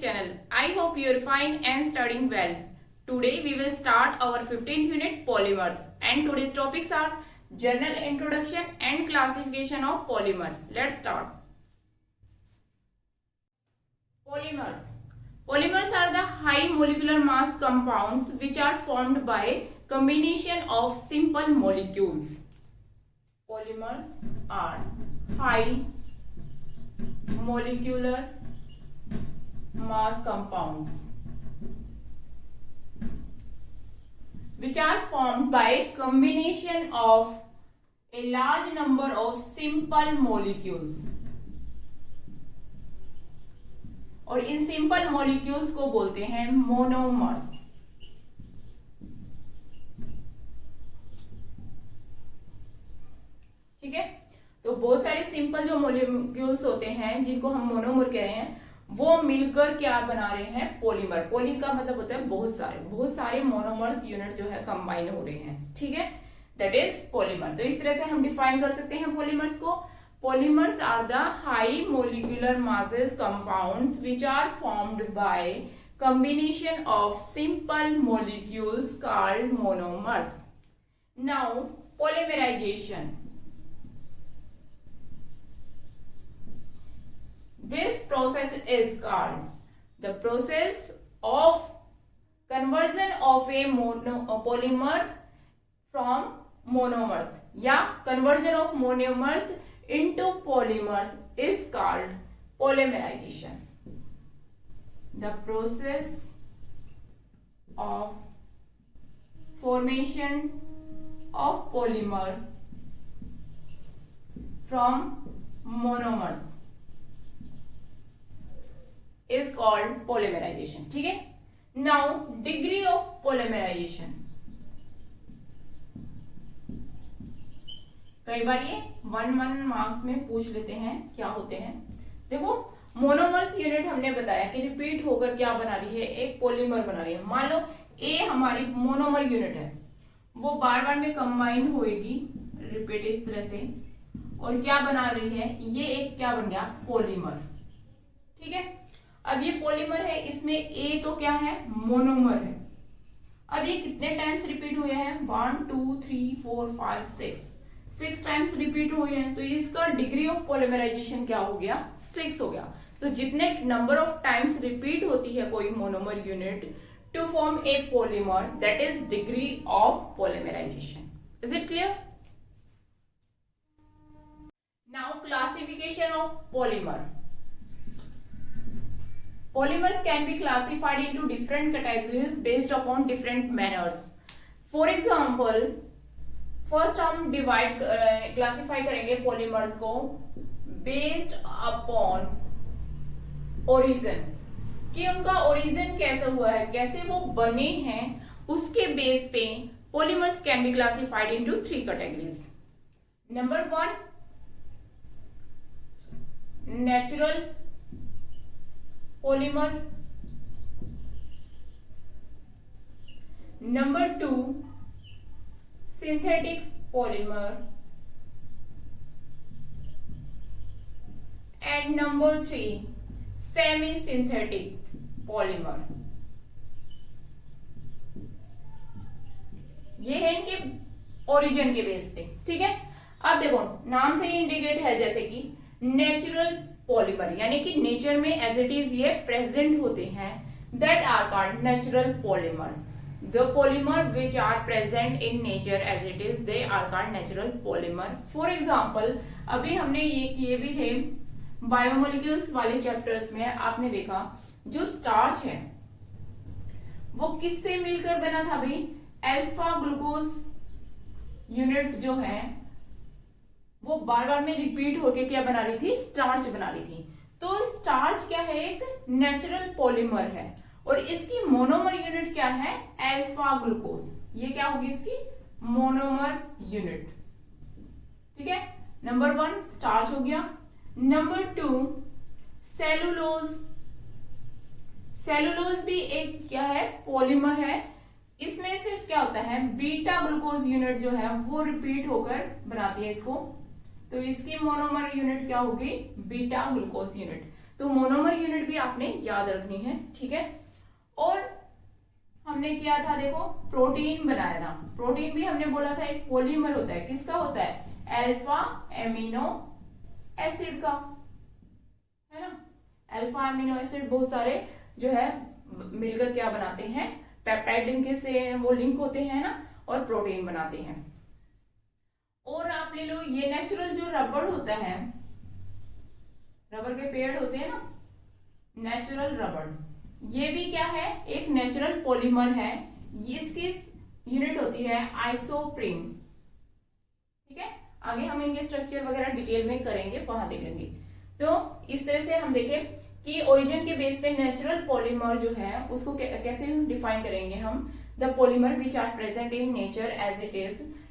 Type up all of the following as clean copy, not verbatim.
channel. I hope you are fine and studying well. Today we will start our 15th unit polymers and today's topics are general introduction and classification of polymer. Let's start. Polymers. Polymers are the high molecular mass compounds which are formed by combination of simple molecules. Polymers are high molecular mass compounds which are formed by combination of a large number of simple molecules और in simple molecules को बोलते हैं monomers. ठीक है, तो बहुत सारे simple जो मॉलिक्यूल्स होते हैं जिनको हम मोनोमर कह रहे हैं वो मिलकर क्या बना रहे हैं पॉलीमर. पॉली का मतलब होता है बहुत सारे मोनोमर्स यूनिट जो है कंबाइन हो रहे हैं. ठीक है, दैट इज पॉलीमर. तो इस तरह से हम डिफाइन कर सकते हैं पॉलीमर्स को. Polymers are the high molecular masses compounds which are formed by combination of simple molecules called monomers. Now, polymerization. This process is called the process of conversion of a polymer from monomers या conversion of monomers into polymers is called polymerization. The process of formation of polymer from monomers is called polymerization. ठीक है, now degree of polymerization. कई बार ये 1 marks में पूछ लेते हैं क्या होते हैं. देखो, मोनोमर्स यूनिट हमने बताया कि रिपीट होकर क्या बना रही है, एक पॉलीमर बना रही है. मान लो ए हमारी मोनोमर यूनिट है, वो बार बार में कंबाइन होएगी रिपीट इस तरह से और क्या बना रही है, ये एक क्या बन गया पॉलीमर. ठीक है, अब ये पॉलीमर है, इसमें ए तो क्या है मोनोमर है. अब ये कितने टाइम्स रिपीट हुए हैं 1 2 3 4 5 6 टाइम्स रिपीट हुए हैं, तो इसका डिग्री ऑफ पॉलीमराइजेशन क्या हो गया 6 हो गया. तो जितने नंबर ऑफ टाइम्स रिपीट होती है कोई monomer unit to form a polymer, that is degree of polymerisation. Is it clear? Now classification of polymer. Polymers can be classified into different categories based upon different manners. For example, first हम classify करेंगे polymers को based upon origin, कि उनका origin कैसे हुआ है, कैसे वो बने हैं, उसके बेस पे polymers can be classified into 3 categories. Number 1 natural polymer, number 2 synthetic polymer, and number 3 semi-synthetic polymer. ये है इनके ओरिजिन के बेस पे. ठीक है, अब देखो नाम से ही इंडिकेट है जैसे कि नेचुरल पॉलीमर, यानी कि नेचर में एज इट इज ये प्रेजेंट होते हैं, that are called natural polymer. The polymer which are present in nature as it is, they are called natural polymer. For example, अभी हमने ये किए भी थे बायोमोलिक्यूल्स वाले चैप्टर्स में. आपने देखा जो स्टार्च है वो किससे मिलकर बना था भाई, अल्फा ग्लूकोज यूनिट जो है वो बार बार में रिपीट होके क्या बना रही थी, स्टार्च बना रही थी. तो स्टार्च क्या है, एक नेचुरल पॉलीमर है और इसकी मोनोमर यूनिट क्या है अल्फा ग्लूकोज. ये क्या होगी इसकी मोनोमर यूनिट. ठीक है, नंबर 1 स्टार्च हो गया. Number 2 cellulose. सेलुलोज भी एक क्या है पॉलीमर है. इसमें सिर्फ क्या होता है बीटा ग्लूकोज यूनिट जो है वो रिपीट होकर बनाती है इसको, तो इसकी मोनोमर यूनिट क्या होगी बीटा ग्लूकोज यूनिट. तो मोनोमर यूनिट भी आपने याद रखनी है, ठीक है। और हमने किया था, देखो प्रोटीन बनाया था, प्रोटीन भी हमने बोला था एक पॉलीमर होता है, किसका होता है, अल्फा एमिनो एसिड का, है ना। अल्फा एमिनो एसिड बहुत सारे जो है मिलकर क्या बनाते हैं, पेप्टाइड लिंक से वो लिंक होते हैं ना, और प्रोटीन बनाते हैं। और आप ले लो ये नेचुरल जो रबर होता है, रबर के पेड़ होते हैं ना, नेचुरल रबर, ये भी क्या है, एक नेचुरल पॉलीमर है। इसकी यूनिट होती है आइसोप्रीन, ठीक है। आगे हम इनके स्ट्रक्चर वगैरह डिटेल में करेंगे, वहां देखेंगे। तो इस तरह से हम देखें कि ओरिजिन के बेस पे नेचुरल पॉलीमर जो है उसको कैसे डिफाइन करेंगे हम। The polymer which are present in nature as it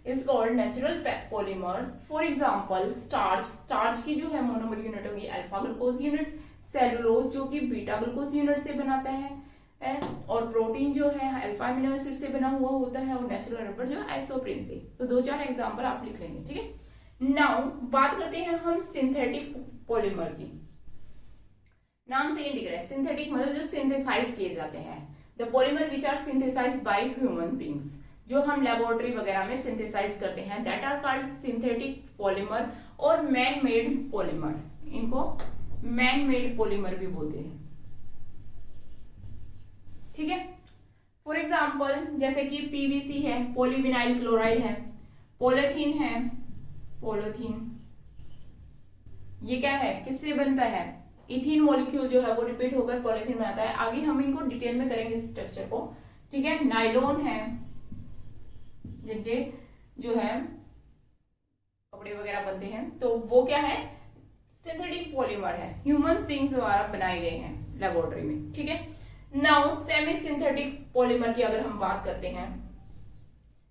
is called natural polymer. For example starch, starch की जो है मोनोमर यूनिट होगी अल्फा ग्लूकोज यूनिट, सेलुलोज जो कि बीटा ग्लूकोज यूनिट से बनाता है, और प्रोटीन जो है अल्फा अमीनो एसिड से बना हुआ होता है, और नेचुरल रबर जो आइसोप्रीन से। तो 2-4 एग्जांपल आप लिख लेंगे, ठीक है। नाउ बात करते हैं हम सिंथेटिक पॉलीमर की। नाम से इंडिकेट, सिंथेटिक मतलब जो सिंथेसाइज किए जाते हैं। The polymer which are synthesise by human beings, जो हम लेबोरेटरी वगैरह में सिंथेसाइज करते हैं, that are called synthetic polymer और मैन मेड पॉलीमर। इनको मैन मेड पॉलीमर भी बोलते हैं, ठीक है। फॉर एग्जाम्पल जैसे कि पीवीसी है, पॉलीविनाइल क्लोराइड है, पॉलीथीन है, पॉलीथीन ये क्या है, किससे बनता है, इथीन मॉलिक्यूल जो है वो रिपीट होकर पॉलीथीन बनाता है। आगे हम इनको डिटेल में करेंगे इस स्ट्रक्चर को, ठीक है। नाइलॉन है, जिनके जो है कपड़े वगैरह बनते हैं, तो वो क्या है, सिंथेटिक पॉलीमर है, ह्यूमन बीइंग्स द्वारा बनाए गए हैं लेबोरेटरी में, ठीक है। नाउ सेमी सिंथेटिक पॉलीमर की अगर हम बात करते हैं,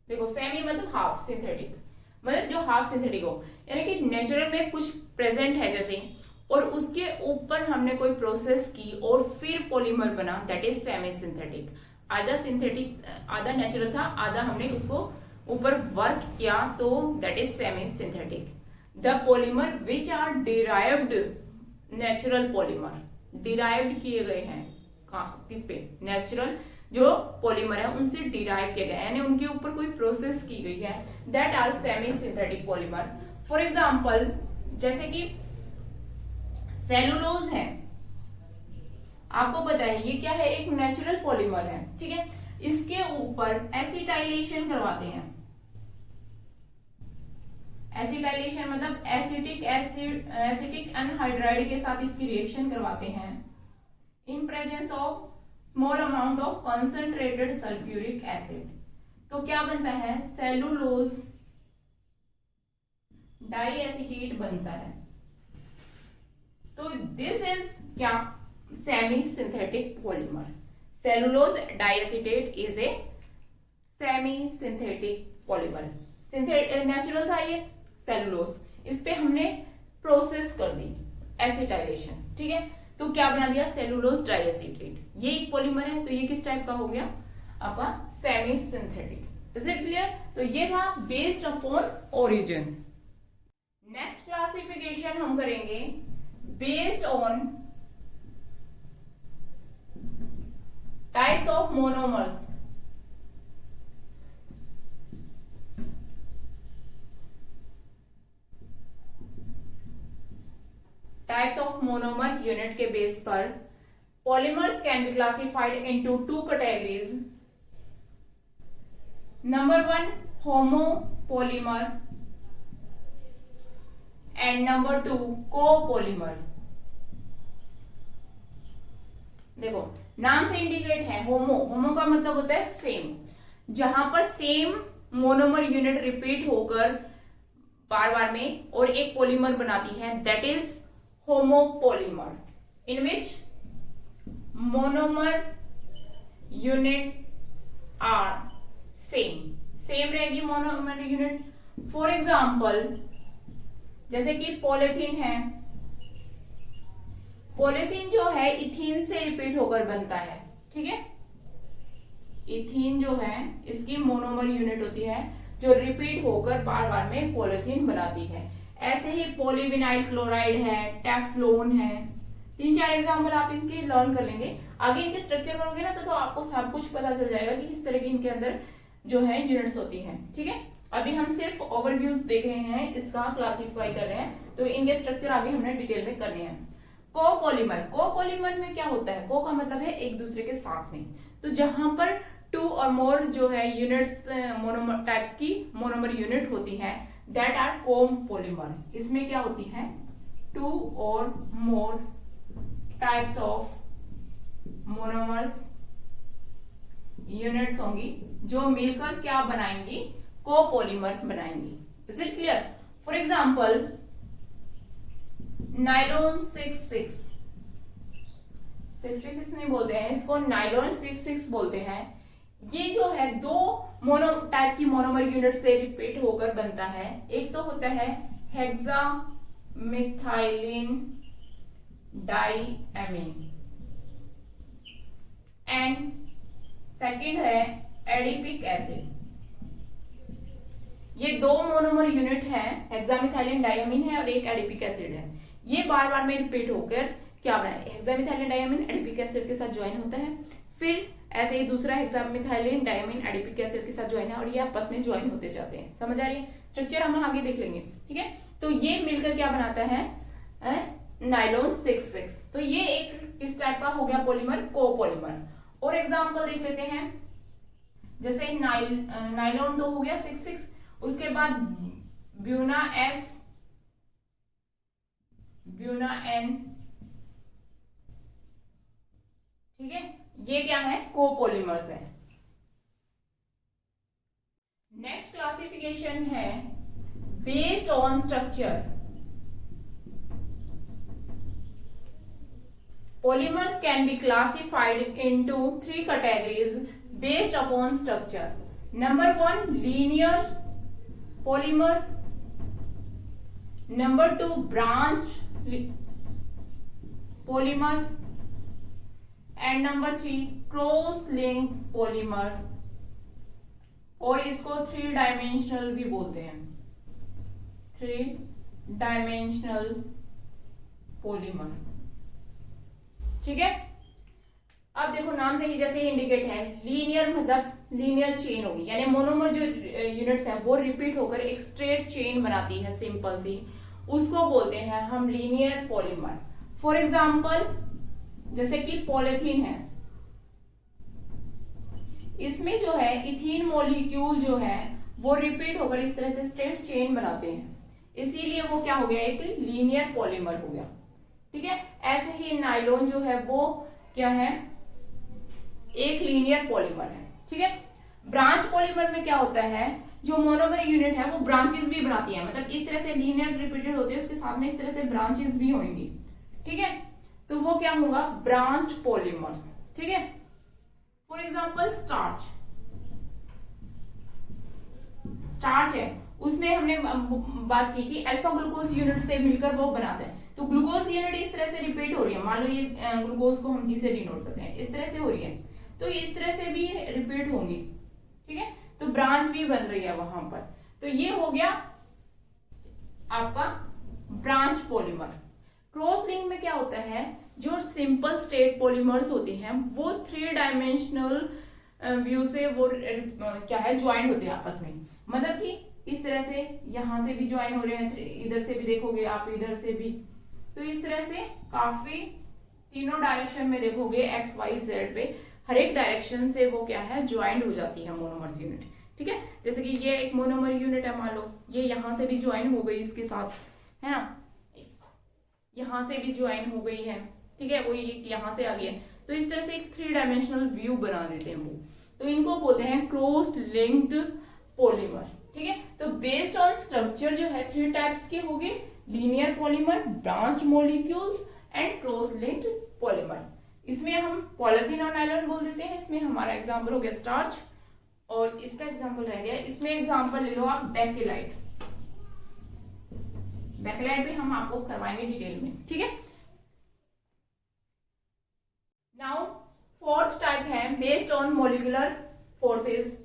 देखो सेमी मतलब हाफ, सिंथेटिक मतलब जो हाफ सिंथेटिक हो, यानी कि नेचुरल में कुछ प्रेजेंट है जैसे, और उसके ऊपर हमने कोई प्रोसेस की और फिर पॉलीमर बना, दैट इज सेमी सिंथेटिक। आधा सिंथेटिक, आधा नेचुरल था, आधा हमने उसको ऊपर वर्क किया, तो that is semi synthetic. The polymer which are derived, natural polymer derived किए गए हैं किस पे, नेचुरल जो पॉलीमर है उनसे डिराइव किया गया है, यानी उनके ऊपर कोई प्रोसेस की गई है, that are semi synthetic polymer. For example जैसे कि सेलुलोज है, आपको पता है ये क्या है, एक नेचुरल पॉलीमर है, ठीक है। इसके ऊपर एसिटाइलेशन करवाते हैं, एसिटाइलेशन मतलब एसिटिक एनहाइड्राइड के साथ इसकी रिएक्शन करवाते हैं in presence of small amount of concentrated sulphuric acid. तो क्या बनता है, सेलुलोज डाइएसिटेट बनता है। तो दिस इज क्या, semi synthetic polymer. Cellulose diacetate is a semi synthetic polymer. Natural था ये सेलुलोज, इस पे हमने प्रोसेस कर दी एसिटाइलेशन, ठीक है। तो क्या बना दिया, सेलुलोज डाइएसिटेट। ये एक पॉलीमर है, तो ये किस टाइप का हो गया आपका, semi synthetic. Is it clear. तो ये था based upon origin. Next classification हम करेंगे based on types of monomers. Types of monomer unit के बेस पर polymers can be classified into 2 categories. Number 1 homopolymer and number 2 copolymer. देखो नाम से इंडिकेट है, होमो का मतलब होता है सेम, जहां पर सेम मोनोमर यूनिट रिपीट होकर बार बार में और एक पॉलीमर बनाती है, that is homopolymer, in which monomer unit are same रहेगी मोनोमर यूनिट। फॉर एग्जाम्पल जैसे कि पॉलीथीन है, पॉलीथीन जो है इथीन से रिपीट होकर बनता है, ठीक है। इथीन जो है इसकी मोनोमर यूनिट होती है जो रिपीट होकर बार बार में पॉलीथीन बनाती है। ऐसे ही पॉलीविनाइल क्लोराइड है, टेफ्लॉन है, 3-4 एग्जाम्पल आप इनके लर्न कर लेंगे, आगे इनके स्ट्रक्चर करोगे ना तो आपको सब कुछ पता चल जाएगा कि इस तरह की इनके अंदर जो है यूनिट्स होती हैं। ठीक है, अभी हम सिर्फ ओवरव्यूज देख रहे हैं, इसका क्लासिफाई कर रहे हैं, तो इनके स्ट्रक्चर आगे हमने डिटेल में करने हैं। कोपॉलीमर, कोपॉलीमर में क्या होता है, को का मतलब है एक दूसरे के साथ में, तो जहां पर 2 और मोर जो है यूनिट्स मोनोमर टाइप्स की मोनोमर यूनिट होती है, दैट आर कोपॉलीमर। इसमें क्या होती है, 2 और more types of monomers units होंगी जो मिलकर क्या बनाएंगी, कोपॉलीमर बनाएंगी। Is it clear? For example nylon 66 नहीं बोलते हैं इसको, नाइलॉन 66 बोलते हैं। ये जो है 2 मोनो टाइप की मोनोमर यूनिट से रिपीट होकर बनता है। एक तो होता है हेक्सामिथाइलिन डाइएमीन एंड सेकेंड है एडिपिक एसिड। ये 2 मोनोमर यूनिट है, हेक्सामिथाइलिन डाइएमीन है और एक एडिपिक एसिड है। ये बार बार में रिपीट होकर क्या बनाए, हेक्सामिथाइलिन डाइएमीन एडिपिक एसिड के साथ ज्वाइन होता है, फिर ऐसे ही दूसरा हेक्सामिथाइलिन डाइएमीन एडिपिक एसिड के साथ ज्वाइन है और ये आपस में ज्वाइन होते जाते हैं। समझ आ रही है? स्ट्रक्चर हम आगे देख लेंगे। ठीक है, तो ये मिलकर क्या बनाता है, नाइलॉन 66। तो ये एक किस टाइप का हो गया पॉलीमर, कोपॉलीमर। और एग्जांपल देख लेते हैं, जैसे नाइलॉन तो हो गया 66, उसके बाद ब्यूना एस, ब्यूना एन। ठीक है, ये क्या है, कोपॉलीमर्स है। नेक्स्ट क्लासिफिकेशन है based on structure. Polymers can be classified into 3 categories based upon structure. Number 1, linear polymer. Number 2, branched polymer. And number 3, cross-linked polymer. और इसको 3 डायमेंशनल भी बोलते हैं, 3 डायमेंशनल पॉलीमर। ठीक है, अब देखो नाम से ही जैसे ही इंडिकेट है, लीनियर मतलब लीनियर चेन होगी, यानी मोनोमर जो यूनिट्स हैं वो रिपीट होकर एक स्ट्रेट चेन बनाती है सिंपल सी, उसको बोलते हैं हम लीनियर पॉलीमर। फॉर एग्जांपल जैसे कि पॉलीथीन है, इसमें जो है इथीन मॉलिक्यूल जो है वो रिपीट होकर इस तरह से स्ट्रेट चेन बनाते हैं, इसीलिए वो क्या हो गया, एक लीनियर पॉलीमर हो गया। ठीक है, ऐसे ही नाइलॉन जो है वो क्या है, एक लीनियर पॉलीमर है। ठीक है, ब्रांच पॉलीमर में क्या होता है, जो मोनोमर यूनिट है वो ब्रांचेस भी बनाती है, मतलब इस तरह से लीनियर रिपीटेड होते हैं, उसके साथ में इस तरह से ब्रांचेस भी होंगी। ठीक है, तो वो क्या होगा, ब्रांच पॉलीमर्स। ठीक है, फॉर एग्जांपल स्टार्च, स्टार्च है, उसमें हमने बात की कि अल्फा ग्लूकोज यूनिट से मिलकर वो बनाते हैं, तो ग्लूकोज यूनिट इस तरह से रिपीट हो रही है, मान लो ये ग्लूकोज को हम जी से डिनोट करते हैं, इस तरह से हो रही है, तो इस तरह से भी रिपीट होंगी। ठीक है, तो ब्रांच भी बन रही है वहां पर, तो ये हो गया आपका ब्रांच पॉलीमर। क्रॉस लिंक में क्या होता है, जो सिंपल स्टेट पॉलीमर्स होती हैं वो 3 डायमेंशनल व्यू से वो क्या है, ज्वाइन होते हैं आपस में, मतलब कि इस तरह से यहां से भी ज्वाइन हो रहे हैं, इधर से भी देखोगे आप, इधर से भी, तो इस तरह से काफी तीनों डायरेक्शन में देखोगे एक्स वाई जेड पे, हर एक डायरेक्शन से वो क्या है, ज्वाइन हो जाती है मोनोमर्स यूनिट। ठीक है, जैसे कि ये एक मोनोमर यूनिट है, मान लो ये यहां से भी ज्वाइन हो गई इसके साथ, है ना, यहां से भी ज्वाइन हो गई है। ठीक है, वो यहां से आ गई है, तो इस तरह से एक 3 डायमेंशनल व्यू बना देते हैं वो, तो इनको बोलते हैं क्रॉस लिंक्ड पॉलीमर। ठीक है, तो बेस्ड ऑन स्ट्रक्चर जो है 3 टाइप्स के हो गए, linear polymer, branched molecules and cross linked polymer. इसमें हम पॉलीथीन और नायलॉन बोल देते हैं। इसमें हमारा एग्जांपल हो गया स्टार्च, और इसका एग्जांपल रह गया, इसमें एग्जांपल ले लो आप बेकेलाइट। बेकेलाइट भी हम आपको करवाएंगे डिटेल में। ठीक है, नाउ 4th टाइप है based on molecular forces.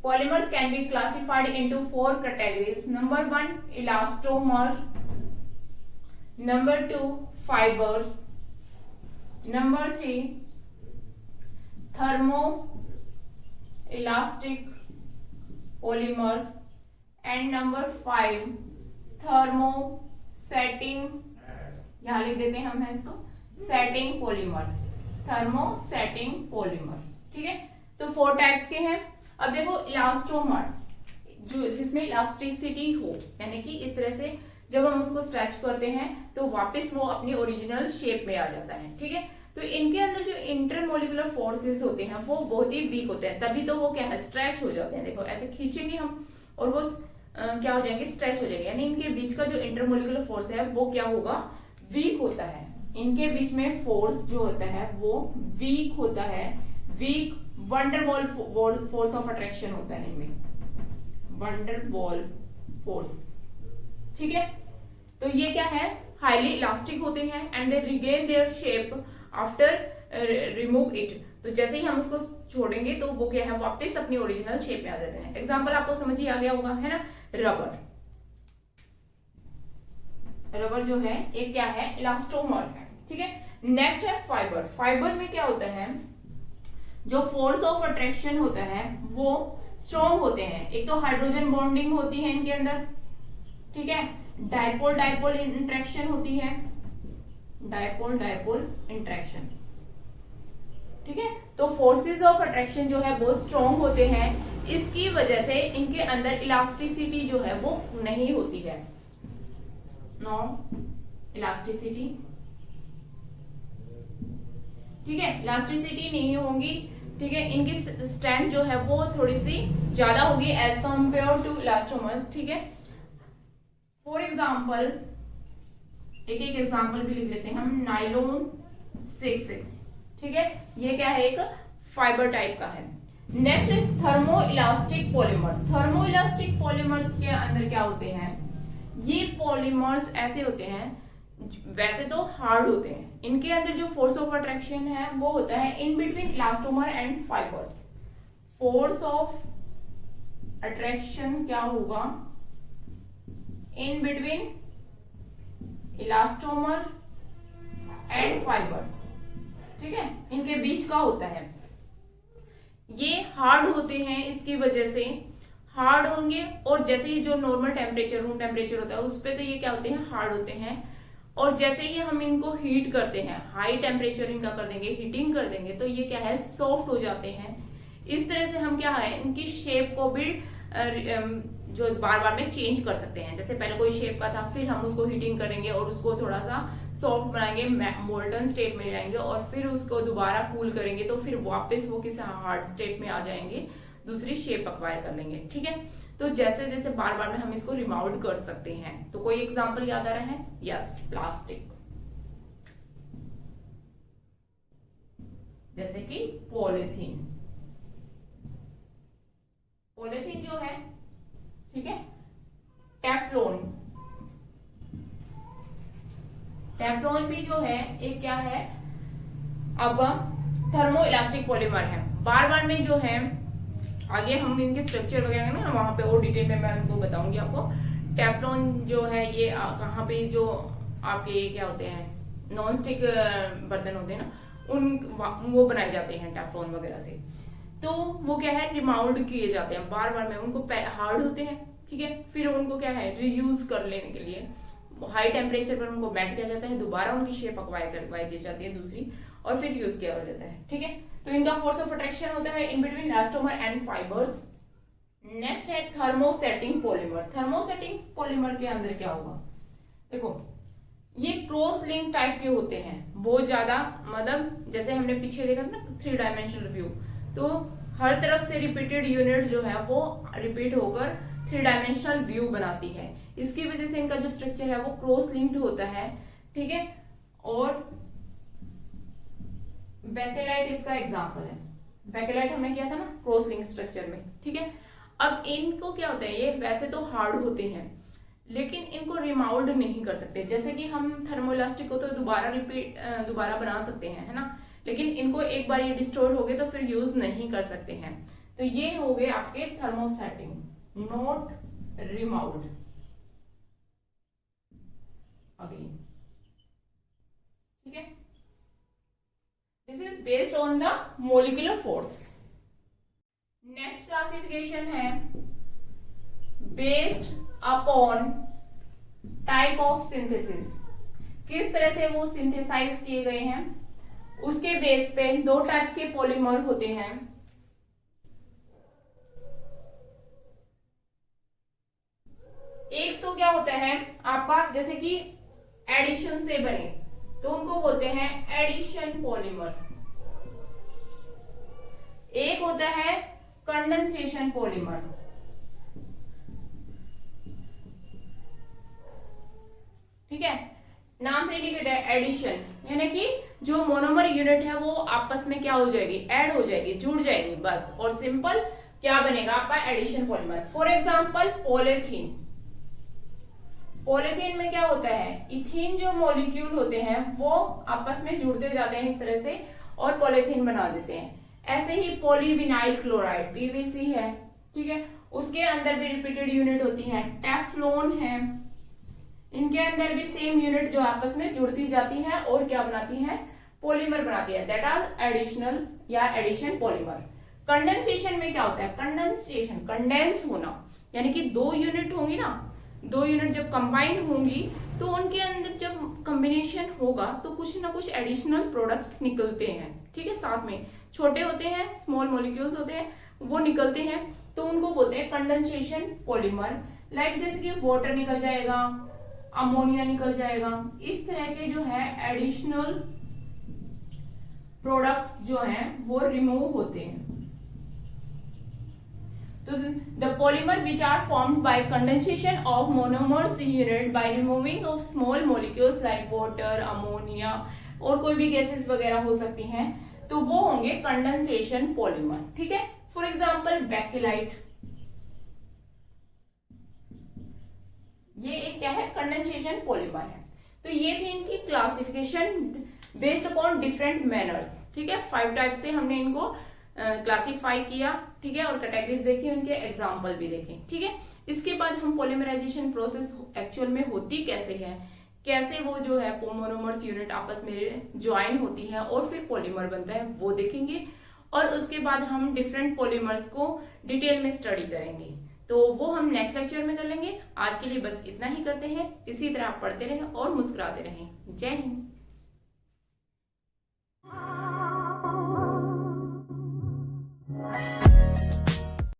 Polymers can be classified into 4 categories. Number 1, elastomer. Number 2, fibers. Number 3 thermo elastic polymer and number 5 thermo setting, यहां लिख देते हैं हम है इसको setting polymer, thermo setting polymer. ठीक है, तो 4 टाइप्स के हैं। अब देखो इलास्टोमर जो जिसमें इलास्टिसिटी हो, यानी कि इस तरह से जब हम उसको स्ट्रेच करते हैं तो वापस वो अपनी ओरिजिनल शेप में आ जाता है। ठीक है, तो इनके अंदर जो इंटरमोलिकुलर फोर्सेस होते हैं वो बहुत ही वीक होते हैं, तभी तो वो क्या है स्ट्रेच हो जाते हैं। देखो ऐसे खींचेंगे हम और वो क्या हो जाएंगे स्ट्रेच हो जाएंगे, यानी इनके बीच का जो इंटरमोलिकुलर फोर्स है वो क्या होगा वीक होता है। इनके बीच में फोर्स जो होता है वो वीक होता है, weak van der Waals force of attraction होता है इनमें, वंडरवॉल फोर्स। ठीक है, तो ये क्या है हाईली इलास्टिक होते हैं and they regain their shape after remove it. तो जैसे ही हम उसको छोड़ेंगे तो वो क्या है वापस अपनी ओरिजिनल शेप में आ जाते हैं। एग्जांपल आपको समझ ही आ गया होगा, है ना। रबर, रबर जो है एक क्या है इलास्टोमर है। ठीक है, नेक्स्ट है फाइबर। फाइबर में क्या होता है जो फोर्स ऑफ अट्रैक्शन होता है वो स्ट्रॉन्ग होते हैं। एक तो हाइड्रोजन बॉन्डिंग होती है इनके अंदर, ठीक है, डायपोल डायपोल इंटरेक्शन होती है, डायपोल डायपोल इंटरेक्शन। ठीक है, तो फोर्सेस ऑफ अट्रैक्शन जो है वो स्ट्रॉन्ग होते हैं, इसकी वजह से इनके अंदर इलास्टिसिटी जो है वो नहीं होती है, नो इलास्टिसिटी। ठीक है, इलास्टिसिटी नहीं होगी। ठीक है, इनकी स्ट्रेंथ जो है वो थोड़ी सी ज्यादा होगी एज कंपेयर टू इलास्टोमर्स। ठीक है, फॉर एग्जाम्पल एक एक एग्जाम्पल भी लिख लेते हैं हम। नाइलोन 6 ठीक है, ये क्या है एक फाइबर टाइप का है। नेक्स्ट है thermo elastic polymer. Thermo elastic polymers के अंदर क्या होते हैं, ये पॉलीमर्स ऐसे होते हैं वैसे तो हार्ड होते हैं, इनके अंदर जो फोर्स ऑफ अट्रैक्शन है वो होता है in between elastomer and fibres. Force of attraction क्या होगा in between elastomer and fibre. ठीक है, इनके बीच का होता है। ये हार्ड होते हैं, इसकी वजह से हार्ड होंगे, और जैसे ही जो नॉर्मल टेम्परेचर रूम टेम्परेचर होता है उस पे तो ये क्या होते हैं हार्ड होते हैं, और जैसे ही हम इनको हीट करते हैं हाई टेम्परेचर इनका कर देंगे, हीटिंग कर देंगे, तो ये क्या है सॉफ्ट हो जाते हैं। इस तरह से हम क्या है इनकी शेप को भी जो बार बार में चेंज कर सकते हैं। जैसे पहले कोई शेप का था, फिर हम उसको हीटिंग करेंगे और उसको थोड़ा सा सॉफ्ट बनाएंगे, मोल्टन स्टेट में जाएंगे, और फिर उसको दोबारा कूल करेंगे तो फिर वापस वो किसी हार्ड स्टेट में आ जाएंगे, दूसरी शेप अक्वायर कर लेंगे। ठीक है, तो जैसे जैसे बार बार में हम इसको रिमाउंड कर सकते हैं। तो कोई एग्जांपल याद आ रहा है? यस, प्लास्टिक, जैसे कि पॉलीथीन। पॉलीथीन जो है, ठीक है, टेफ्लॉन, टेफ्लॉन भी जो है एक क्या है अब थर्मो इलास्टिक पॉलीमर है। बार बार में जो है आगे हम इनके स्ट्रक्चर वगैरह ना वहां पे और डिटेल में मैं इनको बताऊंगी आपको। टेफ्लॉन जो है ये कहाँ पे जो आपके क्या होते हैं नॉन स्टिक बर्तन होते हैं ना, उन वो बनाए जाते हैं टेफ्लॉन वगैरह से। तो वो क्या है रिमाउंड किए जाते हैं बार बार में, उनको हार्ड होते हैं। ठीक है, फिर उनको क्या है रीयूज कर लेने के लिए हाई टेम्परेचर पर उनको मेल्ट किया जाता है, दोबारा उनकी शेप अक्वायर करवाई दी जाती है दूसरी, और फिर यूज किया जाता है। ठीक है, तो इनका फोर्स ऑफ अट्रैक्शन होता है in between elastomer and fibres. Next है थर्मोसेटिंग पॉलीमर। थर्मोसेटिंग पॉलीमर के अंदर क्या होगा, देखो ये क्रॉस लिंक टाइप के होते हैं बहुत ज्यादा, मतलब जैसे हमने पीछे देखा था ना 3 डायमेंशनल व्यू, तो हर तरफ से रिपीटेड यूनिट जो है वो रिपीट होकर 3 डायमेंशनल व्यू बनाती है। इसकी वजह से इनका जो स्ट्रक्चर है वो क्रॉस लिंक्ड होता है। ठीक है, और बेकेलाइट इसका एग्जांपल है। बेकेलाइट हमने किया था ना क्रॉस लिंक स्ट्रक्चर में। ठीक है, अब इनको क्या होता है, ये वैसे तो हार्ड होते हैं लेकिन इनको रिमाउल्ड नहीं कर सकते। जैसे कि हम थर्मोइलास्टिक को तो दोबारा बना सकते हैं, है ना, लेकिन इनको एक बार ये डिस्ट्रॉय हो गए तो फिर यूज नहीं कर सकते हैं। तो ये हो गए आपके थर्मोसेटिंग, नॉट रिमाउल्ड अगेन। ठीक है, this is based on the molecular force. Next classification है based upon type of synthesis, किस तरह से वो सिंथेसाइज किए गए हैं उसके बेस पे दो टाइप्स के पॉलीमर होते हैं। एक तो क्या होता है आपका जैसे कि एडिशन से बने तो उनको बोलते हैं एडिशन पॉलीमर। एक होता है कंडेंसेशन पॉलीमर। ठीक है, नाम से इंडिकेट है एडिशन, यानी कि जो मोनोमर यूनिट है वो आपस में क्या हो जाएगी, ऐड हो जाएगी, जुड़ जाएगी बस, और सिंपल क्या बनेगा आपका addition polymer. For example polythene. Polythene में क्या होता है, इथीन जो मॉलिक्यूल होते हैं वो आपस में जुड़ते जाते हैं इस तरह से और पॉलीथीन बना देते हैं। ऐसे ही पॉलीविनाइल क्लोराइड पीवीसी है, ठीक है, उसके अंदर भी रिपीटेड यूनिट होती है। टेफ्लॉन है, इनके अंदर भी सेम यूनिट जो आपस में जुड़ती जाती है और क्या बनाती है, पॉलीमर बनाती है, दैट आर एडिशनल या एडिशन पॉलीमर। कंडेंसेशन में क्या होता है, कंडेंसेशन कंडेंस होना, यानी कि दो यूनिट होंगी ना, दो यूनिट जब कंबाइन होंगी तो उनके अंदर जब कॉम्बिनेशन होगा तो कुछ ना कुछ एडिशनल प्रोडक्ट्स निकलते हैं। ठीक है, साथ में छोटे होते हैं, स्मॉल मॉलिक्यूल्स होते हैं, वो निकलते हैं, तो उनको बोलते हैं कंडेंसेशन पॉलीमर। लाइक जैसे कि वाटर निकल जाएगा, अमोनिया निकल जाएगा, इस तरह के जो है एडिशनल प्रोडक्ट्स जो हैं वो रिमूव होते हैं। तो the polymer which are formed by condensation of monomers unit by removing of small molecules like water, ammonia और कोई भी गैसेस वगैरह हो सकती हैं, तो वो होंगे कंडेंसेशन पॉलीमर। ठीक है, फॉर एग्जांपल बेकिलाइट, ये एक क्या है, कंडेंसेशन पॉलीमर है। तो ये थी इनकी classification based upon different manners. ठीक है, 5 टाइप से हमने इनको क्लासिफाई किया। ठीक है, और कैटेगरीज देखी, उनके एग्जाम्पल भी देखे। ठीक है, इसके बाद हम पॉलीमराइजेशन प्रोसेस एक्चुअल में होती कैसे है, कैसे वो जो है मोनोमर्स यूनिट आपस में ज्वाइन होती है और फिर पॉलीमर बनता है, वो देखेंगे। और उसके बाद हम डिफरेंट पॉलीमर्स को डिटेल में स्टडी करेंगे, तो वो हम नेक्स्ट लेक्चर में कर लेंगे। आज के लिए बस इतना ही करते हैं। इसी तरह आप पढ़ते रहें और मुस्कुराते रहें। जय हिंद।